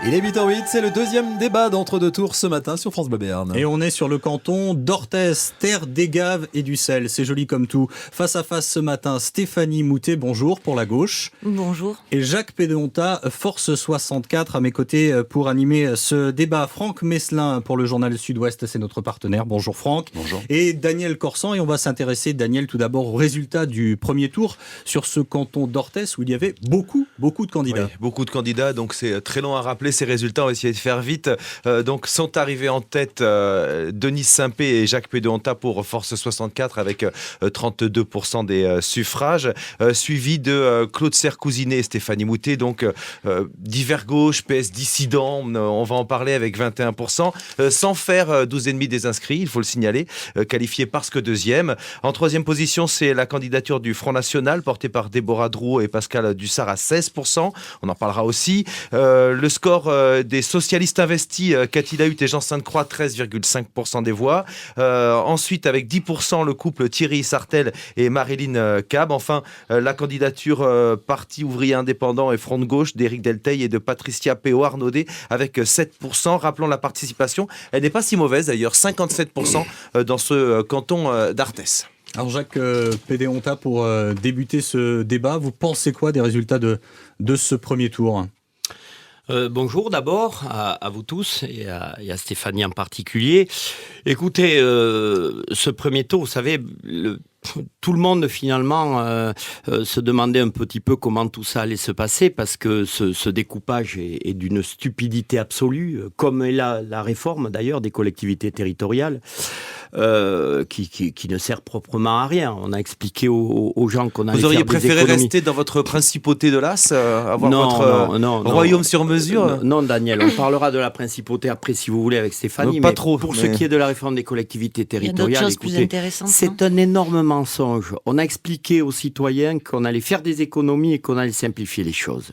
Il est 8h08, c'est le deuxième débat d'entre-deux tours ce matin sur France Bleu Béarn. Et on est sur le canton d'Orthez, terre des gaves et du sel. C'est joli comme tout. Face à face ce matin, Stéphanie Moutet, bonjour pour la gauche. Bonjour. Et Jacques Pédeonta, Force 64 à mes côtés pour animer ce débat. Franck Messelin pour le journal Sud-Ouest, c'est notre partenaire. Bonjour Franck. Bonjour. Et Daniel Corsan, et on va s'intéresser, Daniel, tout d'abord aux résultats du premier tour sur ce canton d'Orthez où il y avait beaucoup de candidats. Oui, beaucoup de candidats, donc c'est très long à rappeler ces résultats, on va essayer de faire vite. Donc sont arrivés en tête Denis Saint-Pé et Jacques Pédeonta pour Force 64 avec 32% des suffrages, suivi de Claude Serre-Cousinet et Stéphanie Moutet, donc divers gauche, PS dissident, on va en parler avec 21%, sans faire 12,5 des inscrits, il faut le signaler, qualifié parce que deuxième. En troisième position, c'est la candidature du Front National, portée par Déborah Drouot et Pascal Dussart à 16%, on en parlera aussi. Le score des socialistes investis, Cathy Lahut et Jean Sainte-Croix, 13,5% des voix. Ensuite, avec 10%, le couple Thierry Sartel et Marilyn Cab. Enfin, la candidature Parti ouvrier indépendant et Front de gauche d'Éric Delteil et de Patricia Péo-Arnaudet avec 7%. Rappelons la participation, elle n'est pas si mauvaise d'ailleurs, 57% dans ce canton d'Arthès. Alors Jacques Pédeonta, pour débuter ce débat, vous pensez quoi des résultats de ce premier tour ? Bonjour d'abord à vous tous et à Stéphanie en particulier. Écoutez, ce premier tour, vous savez, tout le monde finalement se demandait un petit peu comment tout ça allait se passer parce que ce découpage est d'une stupidité absolue, comme est la réforme d'ailleurs des collectivités territoriales. Qui ne sert proprement à rien. On a expliqué aux gens qu'on allait faire des économies. Vous auriez préféré rester dans votre principauté de l'As, avoir votre royaume sur mesure? Non, Daniel, on parlera de la principauté après si vous voulez avec Stéphanie. Pas trop. Pour ce qui est de la réforme des collectivités territoriales, écoutez, c'est un énorme mensonge. On a expliqué aux citoyens qu'on allait faire des économies et qu'on allait simplifier les choses.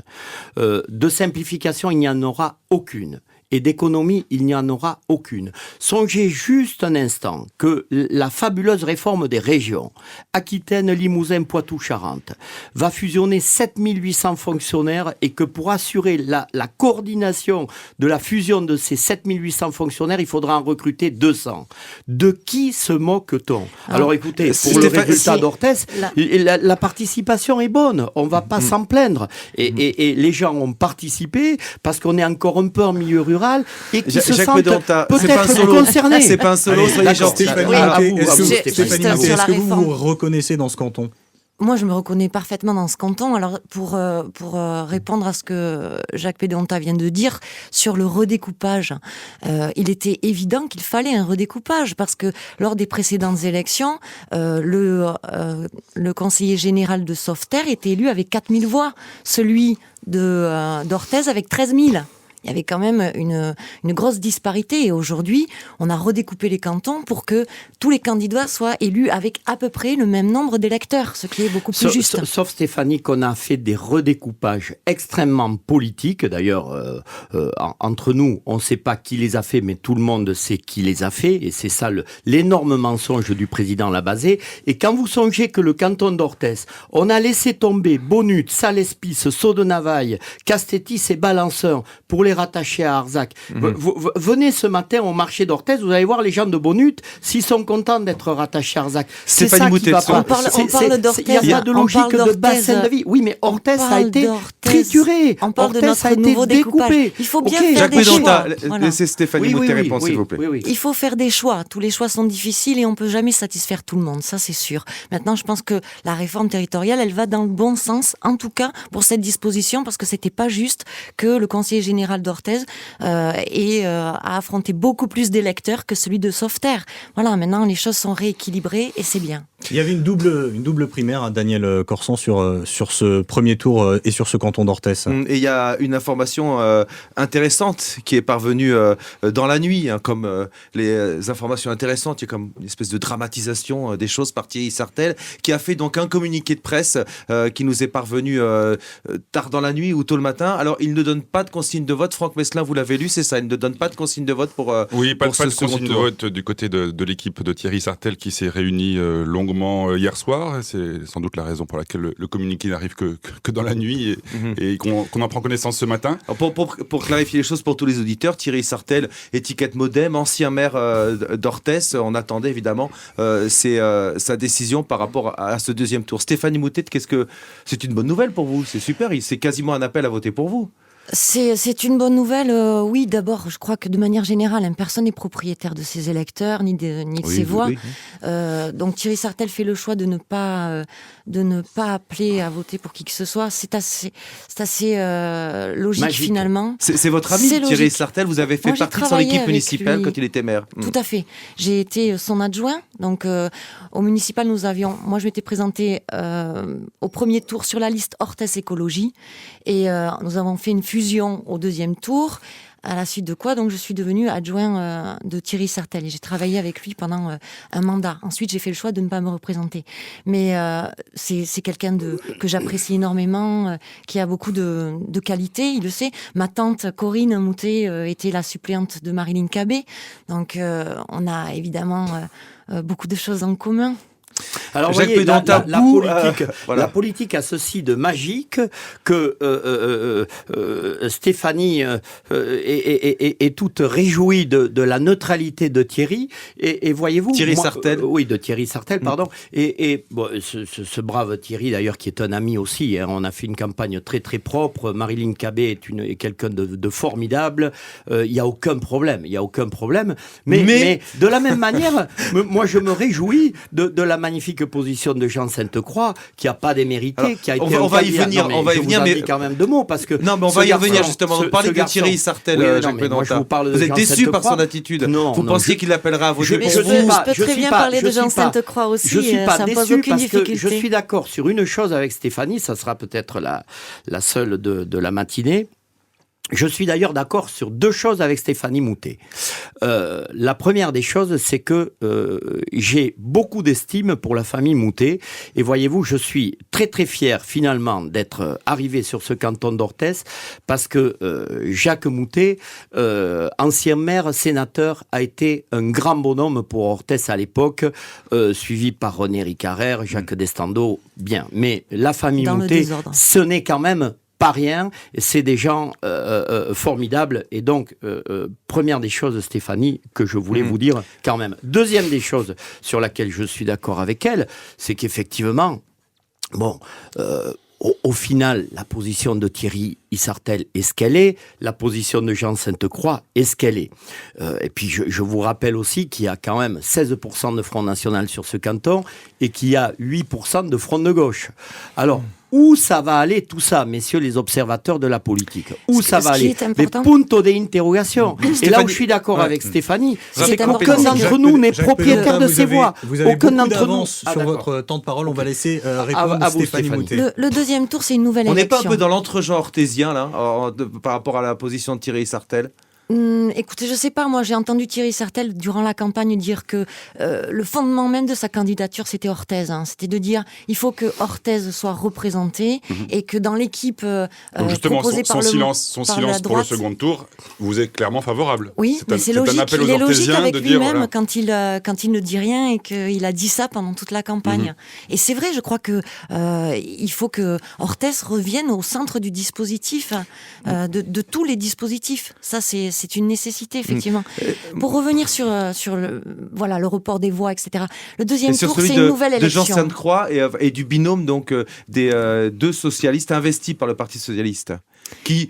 De simplification, il n'y en aura aucune. Et d'économie, il n'y en aura aucune. Songez juste un instant que la fabuleuse réforme des régions, Aquitaine, Limousin, Poitou, Charentes, va fusionner 7800 fonctionnaires et que pour assurer la coordination de la fusion de ces 7800 fonctionnaires, il faudra en recruter 200. De qui se moque-t-on ? Alors écoutez, pour le résultat d'Orthez, la participation est bonne, on ne va pas s'en plaindre. Et les gens ont participé parce qu'on est encore un peu en milieu rural et qui se sentent peut-être concernés. C'est pas un solo, soyez gentils. Est-ce que vous vous reconnaissez dans ce canton ? Moi, je me reconnais parfaitement dans ce canton. Alors, pour répondre à ce que Jacques Pédeonta vient de dire sur le redécoupage, il était évident qu'il fallait un redécoupage parce que lors des précédentes élections, le conseiller général de Sauveterre était élu avec 4000 voix, celui d'Orthez avec 13 000. Il y avait quand même une grosse disparité et aujourd'hui, on a redécoupé les cantons pour que tous les candidats soient élus avec à peu près le même nombre d'électeurs, ce qui est beaucoup plus juste. Sauf Stéphanie, qu'on a fait des redécoupages extrêmement politiques. D'ailleurs, entre nous, on ne sait pas qui les a fait, mais tout le monde sait qui les a fait et c'est ça l'énorme mensonge du président Labazé. Et quand vous songez que le canton d'Orthez, on a laissé tomber Bonut, Salespis, Saudenavaille, Castétis et Balançon pour les rattacher à Arzac. Venez ce matin au marché d'Orthez, vous allez voir les gens de Bonut, s'ils sont contents d'être rattachés à Arzac. C'est ça qui va pas. On parle d'Orthez. Il n'y a pas de logique de bassin de vie. Oui, mais Orthez a été trituré. On parle de notre a été nouveau découpage. Il faut bien faire des choix. Laissez Stéphanie Moutet répondre, s'il vous plaît. Il faut faire des choix. Tous les choix sont difficiles et on ne peut jamais satisfaire tout le monde. Ça, c'est sûr. Maintenant, je pense que la réforme territoriale, elle va dans le bon sens, en tout cas pour cette disposition, parce que c'était pas juste que le conseiller général d'Orthez a affronté beaucoup plus d'électeurs que celui de Sauveterre. Voilà, maintenant les choses sont rééquilibrées et c'est bien. Il y avait une double primaire, hein, Daniel Corsan, sur ce premier tour et sur ce canton d'Orthez. Et il y a une information intéressante qui est parvenue dans la nuit, hein, comme les informations intéressantes, il y a comme une espèce de dramatisation des choses par Thierry Sartel, qui a fait donc un communiqué de presse qui nous est parvenu tard dans la nuit ou tôt le matin. Alors, il ne donne pas de consigne de vote vote. Franck Messelin, vous l'avez lu, c'est ça. Il ne donne pas de consigne de vote pour oui, pas pour de second consigne de tour. vote du côté de l'équipe de Thierry Sartel qui s'est réunie longuement hier soir. C'est sans doute la raison pour laquelle le communiqué n'arrive que dans la nuit et qu'on en prend connaissance ce matin. Alors, pour clarifier les choses pour tous les auditeurs, Thierry Sartel, étiquette Modem, ancien maire d'Orthès. On attendait évidemment sa décision par rapport à ce deuxième tour. Stéphanie Moutet, c'est une bonne nouvelle pour vous? C'est super, c'est quasiment un appel à voter pour vous. C'est une bonne nouvelle, oui. D'abord, je crois que de manière générale, personne n'est propriétaire de ses électeurs ni de ses voix. Oui. Donc Thierry Sartel fait le choix de ne pas appeler à voter pour qui que ce soit. C'est assez logique magique. Finalement. C'est votre ami Thierry Sartel. Vous avez fait partie de son équipe municipale quand il était maire. Tout à fait. J'ai été son adjoint. Donc au municipal, moi je m'étais présentée au premier tour sur la liste Orthès Écologie et nous avons fait une fusion au deuxième tour, à la suite de quoi donc je suis devenue adjoint de Thierry Sartel et j'ai travaillé avec lui pendant un mandat. Ensuite, j'ai fait le choix de ne pas me représenter. Mais c'est quelqu'un que j'apprécie énormément, qui a beaucoup de qualités, il le sait. Ma tante Corinne Moutet était la suppléante de Marilyn Cabé. Donc on a évidemment beaucoup de choses en commun. Alors, Jacques voyez, voilà. La politique a ceci de magique que Stéphanie est toute réjouie de la neutralité de Thierry. Et voyez-vous... Thierry Sartel. Oui, de Thierry Sartel, pardon. Et bon, ce brave Thierry, d'ailleurs, qui est un ami aussi. Hein, on a fait une campagne très, très propre. Marilyn Cabé est quelqu'un de formidable. Il n'y a aucun problème. Mais de la même manière, moi, je me réjouis de la magnifique position de Jean Sainte-Croix, qui n'a pas démérité, alors, qui a été on va y venir, mais quand même deux mots, parce que non, mais on va y revenir justement. On parle de Thierry Sartel, Jacques Pédontat. Vous êtes déçu par son attitude. Vous pensiez qu'il l'appellera à voter pour vous? Je peux très bien parler de Jean Sainte-Croix aussi. Je suis pas déçu parce que je suis difficulté. d'accord sur une chose avec Stéphanie, ça sera peut-être la seule de la matinée. Je suis d'ailleurs d'accord sur deux choses avec Stéphanie Moutet. La première des choses, c'est que j'ai beaucoup d'estime pour la famille Moutet. Et voyez-vous, je suis très très fier finalement d'être arrivé sur ce canton d'Orthès parce que Jacques Moutet, ancien maire, sénateur, a été un grand bonhomme pour Orthès à l'époque, suivi par René Ricarer, Jacques Destando, bien. Mais la famille Moutet, ce n'est quand même pas rien, c'est des gens formidables. Et donc, première des choses, Stéphanie, que je voulais vous dire quand même. Deuxième des choses sur laquelle je suis d'accord avec elle, c'est qu'effectivement, bon, au final, la position de Thierry Sartel est ce qu'elle est, la position de Jean Sainte-Croix est ce qu'elle est. Et puis, je vous rappelle aussi qu'il y a quand même 16% de Front National sur ce canton et qu'il y a 8% de Front de gauche. Alors, où ça va aller tout ça, messieurs les observateurs de la politique? Où ça va aller? Mais punto de interrogation. Et là où je suis d'accord avec Stéphanie, c'est qu'aucun d'entre nous n'est propriétaire de ses voix. Vous avez beaucoup d'avance sur votre temps de parole. On va laisser répondre à Stéphanie Moutet. Le deuxième tour, c'est une nouvelle élection. On n'est pas un peu dans l'entre-genre orthésien, là, par rapport à la position de Thierry Sartel? Écoutez, je sais pas, moi j'ai entendu Thierry Sartel durant la campagne dire que le fondement même de sa candidature c'était Orthez, c'était de dire il faut que Orthez soit représenté et que dans l'équipe donc justement proposée son par silence droite, pour le second tour vous est clairement favorable. Oui, mais c'est logique, il est logique avec lui-même quand il ne dit rien et qu'il a dit ça pendant toute la campagne. Et c'est vrai, je crois que il faut que Orthez revienne au centre du dispositif, de tous les dispositifs. Ça c'est une nécessité, effectivement. Pour revenir sur le report des voix, etc. Le deuxième tour, c'est une nouvelle élection. De Jean Sainte-Croix et du binôme donc, des deux socialistes investis par le Parti socialiste. Qui,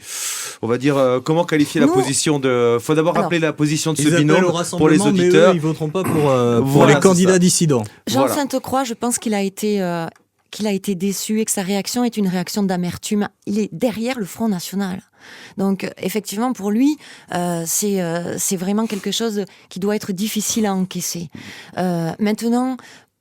on va dire, comment qualifier la position de... Il faut d'abord rappeler la position de ce binôme pour les auditeurs. Mais eux, ils ne voteront pas pour les candidats dissidents. Jean Sainte-Croix, je pense qu'il a été déçu et que sa réaction est une réaction d'amertume. Il est derrière le Front National. Donc, effectivement, pour lui, c'est vraiment quelque chose qui doit être difficile à encaisser. Maintenant,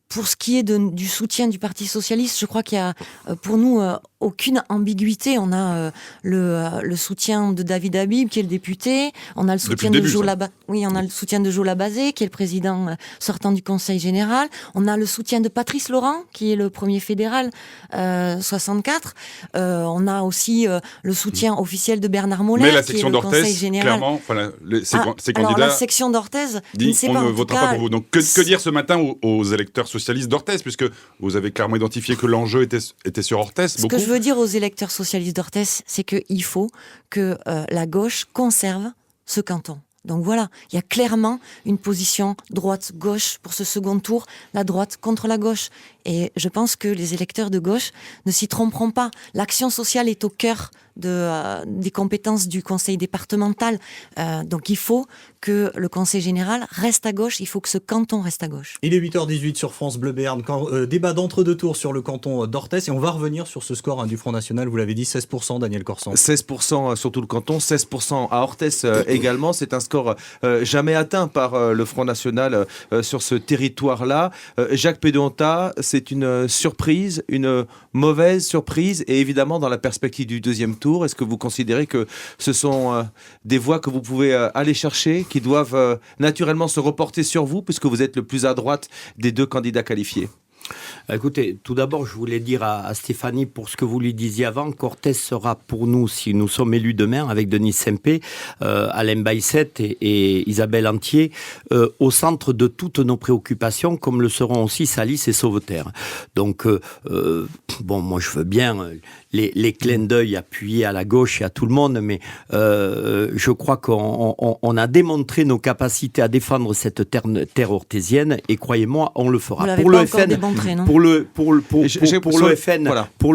pour ce qui est du soutien du Parti socialiste, je crois qu'il y a, pour nous, aucune ambiguïté. On a le soutien de David Habib, qui est le député. On a le soutien de Joe Labazé, qui est le président sortant du Conseil général. On a le soutien de Patrice Laurent, qui est le premier fédéral 64. On a aussi le soutien officiel de Bernard Moller, qui est le Conseil général. Clairement, ces candidats. Alors la section d'Orthez, on ne votera pas pour vous. Donc que dire ce matin aux électeurs socialistes d'Orthez, puisque vous avez clairement identifié que l'enjeu était sur Orthez. Ce que je veux dire aux électeurs socialistes d'Orthez, c'est qu'il faut que la gauche conserve ce canton. Donc voilà, il y a clairement une position droite-gauche pour ce second tour, la droite contre la gauche. Et je pense que les électeurs de gauche ne s'y tromperont pas. L'action sociale est au cœur des compétences du conseil départemental. Donc il faut que le conseil général reste à gauche, il faut que ce canton reste à gauche. Il est 8h18 sur France Bleu Béarn, débat d'entre-deux tours sur le canton d'Orthez, et on va revenir sur ce score du Front National, vous l'avez dit, 16%, Daniel Corsan. 16% sur tout le canton, 16% à Orthez également, c'est un score jamais atteint par le Front National sur ce territoire-là. Jacques Pédonta, c'est une surprise, une mauvaise surprise, et évidemment dans la perspective du deuxième tour, est-ce que vous considérez que ce sont des voix que vous pouvez aller chercher, qui doivent naturellement se reporter sur vous, puisque vous êtes le plus à droite des deux candidats qualifiés? Écoutez, tout d'abord, je voulais dire à Stéphanie, pour ce que vous lui disiez avant, qu'Orthez sera pour nous, si nous sommes élus demain, avec Denis Sempé, Alain Baïsette et Isabelle Antier, au centre de toutes nos préoccupations, comme le seront aussi Salis et Sauveterre. Donc, moi je veux bien les clins d'œil appuyés à la gauche et à tout le monde, mais je crois qu'on a démontré nos capacités à défendre cette terre orthésienne, et croyez-moi, on le fera. Pour le FN, pour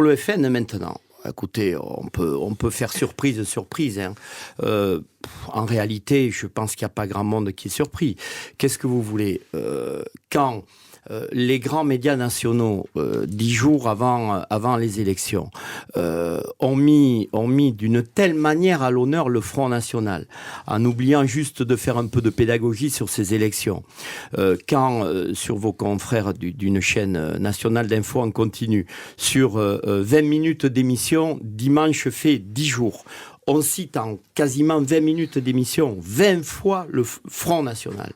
le FN maintenant, écoutez, on peut faire surprise. En réalité, je pense qu'il n'y a pas grand monde qui est surpris. Qu'est-ce que vous voulez quand les grands médias nationaux, 10 jours avant les élections, ont mis d'une telle manière à l'honneur le Front National, en oubliant juste de faire un peu de pédagogie sur ces élections. Quand, sur vos confrères d'une chaîne nationale d'info en continu, sur 20 minutes d'émission, dimanche fait 10 jours, on cite en quasiment 20 minutes d'émission 20 fois le Front National.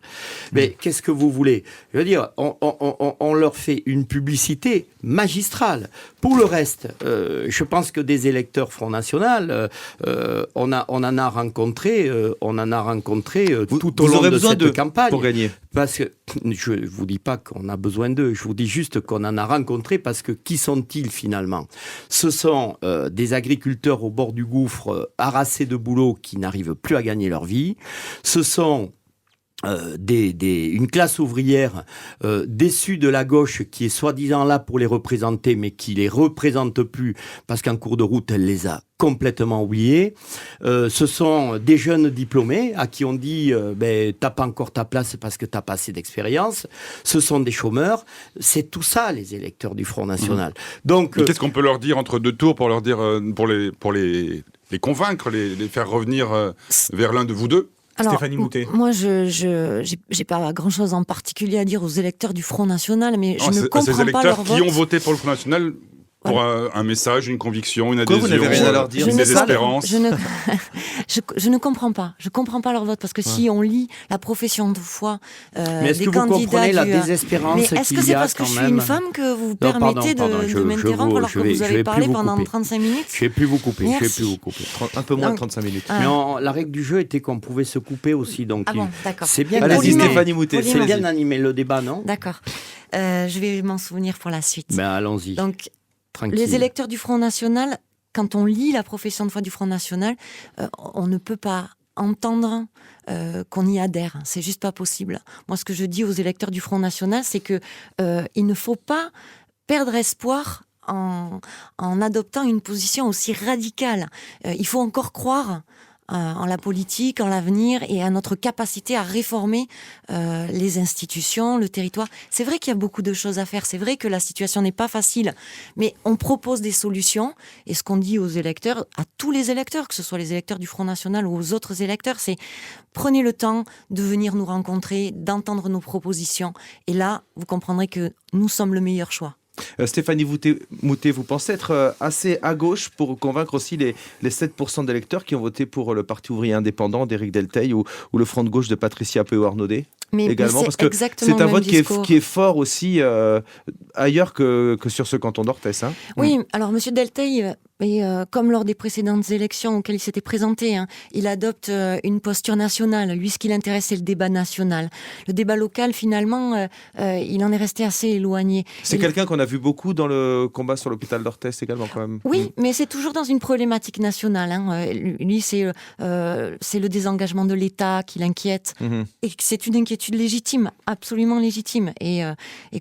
Mais qu'est-ce que vous voulez? Je veux dire, on leur fait une publicité magistrale. Pour le reste, je pense que des électeurs Front National, on en a rencontré tout au long de cette campagne. Pour gagner. Parce que je ne vous dis pas qu'on a besoin d'eux, je vous dis juste qu'on en a rencontré, parce que qui sont-ils finalement? Ce sont des agriculteurs au bord du gouffre, harassés de boulot, qui n'arrivent plus à gagner leur vie. Ce sont une classe ouvrière déçue de la gauche, qui est soi-disant là pour les représenter, mais qui les représente plus, parce qu'en cours de route, elle les a complètement oubliés. Ce sont des jeunes diplômés à qui on dit t'as pas encore ta place parce que t'as pas assez d'expérience. Ce sont des chômeurs. C'est tout ça, les électeurs du Front National. Donc, mais qu'est-ce qu'on peut leur dire entre deux tours, pour leur dire pour les convaincre, les faire revenir vers l'un de vous deux? Alors, Stéphanie Moutet. Moi, j'ai pas grand-chose en particulier à dire aux électeurs du Front National, mais je ne comprends pas leur vote. Ces électeurs qui ont voté pour le Front National pour un message, une conviction, une adhésion, vous n'avez rien à leur dire, une désespérance. Je ne comprends pas. Je comprends pas leur vote, parce que si on lit la profession de foi mais est-ce des que candidats, vous comprenez la désespérance qu'il y a quand même? Mais est-ce que c'est parce que je suis une femme que vous permettez de m'interrompre alors que vous avez parlé pendant 35 minutes? Je vais plus vous couper. Un peu moins de 35 minutes. Mais la règle du jeu était qu'on pouvait se couper aussi, donc d'accord. c'est bien Stéphanie Moutet. C'est bien d'animer le débat, non? D'accord. Je vais m'en souvenir pour la suite. Ben allons-y. Donc, tranquille. Les électeurs du Front National, quand on lit la profession de foi du Front National, on ne peut pas entendre qu'on y adhère. C'est juste pas possible. Moi, ce que je dis aux électeurs du Front National, c'est que il ne faut pas perdre espoir en adoptant une position aussi radicale. Il faut encore croire en la politique, en l'avenir et à notre capacité à réformer les institutions, le territoire. C'est vrai qu'il y a beaucoup de choses à faire, c'est vrai que la situation n'est pas facile, mais on propose des solutions, et ce qu'on dit aux électeurs, à tous les électeurs, que ce soit les électeurs du Front National ou aux autres électeurs, c'est prenez le temps de venir nous rencontrer, d'entendre nos propositions, et là, vous comprendrez que nous sommes le meilleur choix. Stéphanie Moutet, vous pensez être assez à gauche pour convaincre aussi les 7% d'électeurs qui ont voté pour le Parti ouvrier indépendant d'Éric Delteil ou le Front de gauche de Patricia Peu-Arnaudet également, parce que c'est un vote qui est fort aussi ailleurs que sur ce canton d'Orthez. Hein. Oui, alors M. Delteil, comme lors des précédentes élections auxquelles il s'était présenté, il adopte une posture nationale. Lui, ce qui l'intéresse, c'est le débat national. Le débat local, finalement, il en est resté assez éloigné. C'est quelqu'un qu'on a vu beaucoup dans le combat sur l'hôpital d'Orthez également, quand même. Oui, mais c'est toujours dans une problématique nationale. Lui, c'est le désengagement de l'État qui l'inquiète. Et c'est une inquiétude légitime, absolument légitime, et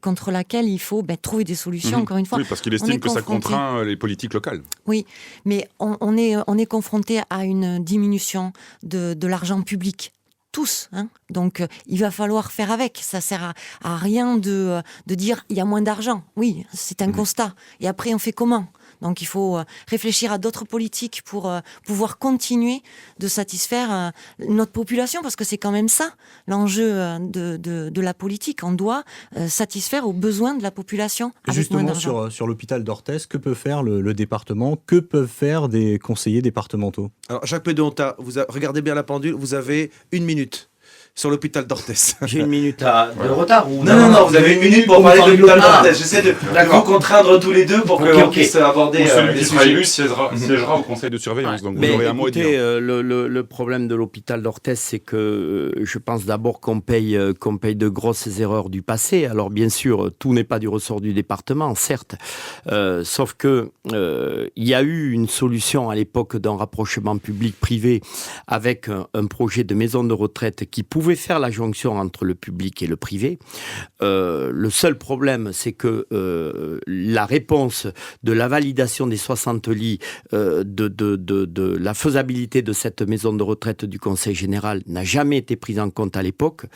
contre laquelle il faut trouver des solutions, encore une fois. Oui, parce qu'il estime que ça contraint les politiques locales. Oui, mais on est confronté à une diminution de l'argent public. Tous, donc il va falloir faire avec. Ça sert à rien de dire il y a moins d'argent. Oui, c'est un constat. Et après, on fait comment ? Donc il faut réfléchir à d'autres politiques pour pouvoir continuer de satisfaire notre population, parce que c'est quand même ça l'enjeu de la politique. On doit satisfaire aux besoins de la population. Justement, sur l'hôpital d'Orthez, que peut faire le département ? Que peuvent faire des conseillers départementaux ? Alors Jacques Pédonta, regardez bien la pendule, vous avez 1 minute. Sur l'hôpital d'Orthez. J'ai 1 minute de retard ou... Non, vous avez 1 minute pour parler de l'hôpital d'Orthez. J'essaie de vous contraindre tous les deux pour qu'on puisse aborder les sujets. Élu siégera au conseil de surveillance, donc vous aurez un mot à dire. Le problème de l'hôpital d'Orthez, c'est que je pense d'abord qu'on paye de grosses erreurs du passé. Alors bien sûr, tout n'est pas du ressort du département, certes, sauf que il y a eu une solution à l'époque d'un rapprochement public-privé avec un projet de maison de retraite qui pouvait faire la jonction entre le public et le privé. Le seul problème, c'est que la réponse de la validation des 60 lits, de la faisabilité de cette maison de retraite du Conseil général n'a jamais été prise en compte à l'époque.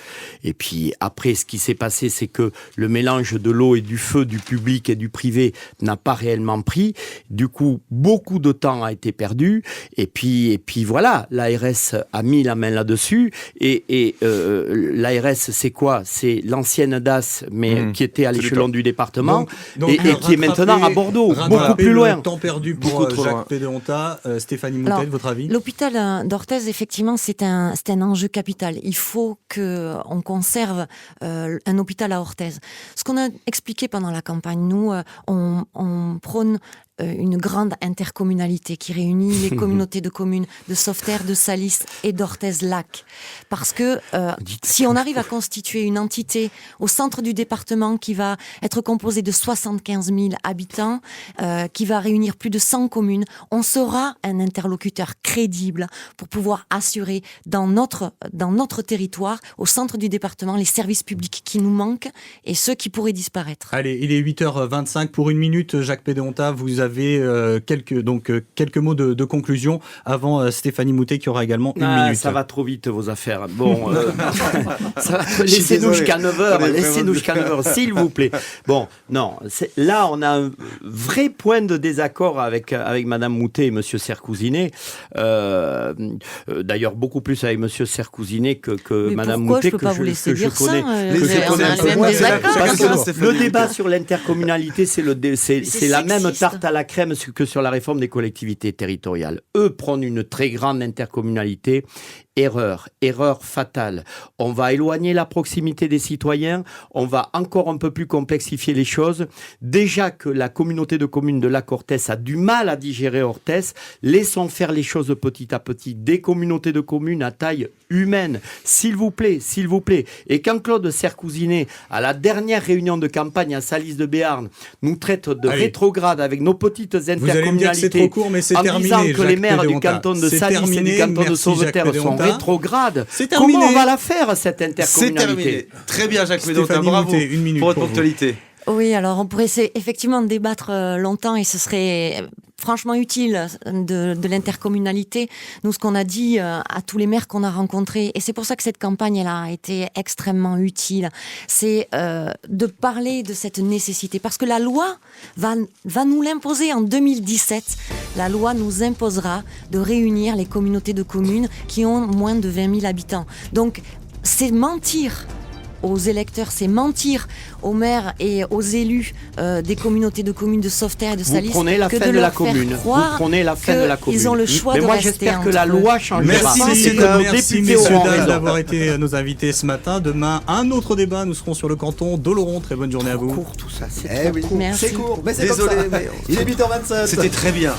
Et puis après, ce qui s'est passé, c'est que le mélange de l'eau et du feu, du public et du privé n'a pas réellement pris. Du coup, beaucoup de temps a été perdu. Et puis voilà, l'ARS a mis la main là-dessus. Et l'ARS, c'est quoi ? C'est l'ancienne DAS, mais qui était à l'échelon du département, et qui est maintenant à Bordeaux, beaucoup plus loin. Le temps perdu pour Jacques Pédonta. Stéphanie Moutet, votre avis ? L'hôpital d'Orthez, effectivement, c'est un enjeu capital. Il faut qu'on conserve un hôpital à Orthez. Ce qu'on a expliqué pendant la campagne, nous, on prône une grande intercommunalité qui réunit les communautés de communes de Sauveterre, de Salis et d'Orthez-Lac. Parce que si on arrive à constituer une entité au centre du département qui va être composée de 75 000 habitants, qui va réunir plus de 100 communes, on sera un interlocuteur crédible pour pouvoir assurer dans notre territoire, au centre du département, les services publics qui nous manquent et ceux qui pourraient disparaître. Allez, il est 8h25 pour 1 minute. Jacques Pédonta, vous avez quelques mots de conclusion avant Stéphanie Moutet qui aura également 1 minute. Ça va trop vite vos affaires. Bon, laissez-nous jusqu'à 9h, s'il vous plaît. Bon, non, là on a un vrai point de désaccord avec Madame Moutet et Monsieur Sercousiner. D'ailleurs, beaucoup plus avec Monsieur Sercousiner que Madame Moutet que je connais. Parce que le débat sur l'intercommunalité, c'est la même tarte à la crème que sur la réforme des collectivités territoriales. Eux prennent une très grande intercommunalité. Erreur fatale. On va éloigner la proximité des citoyens, on va encore un peu plus complexifier les choses. Déjà que la communauté de communes de Lac Orthez a du mal à digérer Orthez, laissons faire les choses petit à petit. Des communautés de communes à taille humaine, s'il vous plaît. Et quand Claude Sercousiner, à la dernière réunion de campagne à Salis de Béarn, nous traite de rétrograde avec nos petites intercommunalités, vous allez me dire que c'est trop court, mais c'est terminé, disant que Jacques les maires Pédonta. du canton de Salis et du canton de Sauveterre sont rétrogrades. Comment on va la faire, cette intercommunalité ? C'est terminé. Très bien, Jacques Pédonta, bravo Moutet, 1 minute pour votre ponctualité. Oui, alors on pourrait effectivement débattre longtemps et ce serait franchement utile de l'intercommunalité. Nous, ce qu'on a dit à tous les maires qu'on a rencontrés, et c'est pour ça que cette campagne elle a été extrêmement utile, c'est de parler de cette nécessité. Parce que la loi va nous l'imposer en 2017. La loi nous imposera de réunir les communautés de communes qui ont moins de 20 000 habitants. Donc, c'est mentir aux électeurs, c'est mentir aux maires et aux élus des communautés de communes de Sauveterre et de Salis. Vous prenez la fin de la commune. Vous prenez la fin de la commune. Ils ont le choix de moi, rester j'espère que la loi change. Merci messieurs dames d'avoir été nos invités ce matin. Demain, un autre débat. Nous serons sur le canton d'Oloron. Très bonne journée à vous. Court tout ça, c'est trop court. Merci. C'est court, mais c'est Désolé, comme ça. mais Il est 8h27. C'était très bien.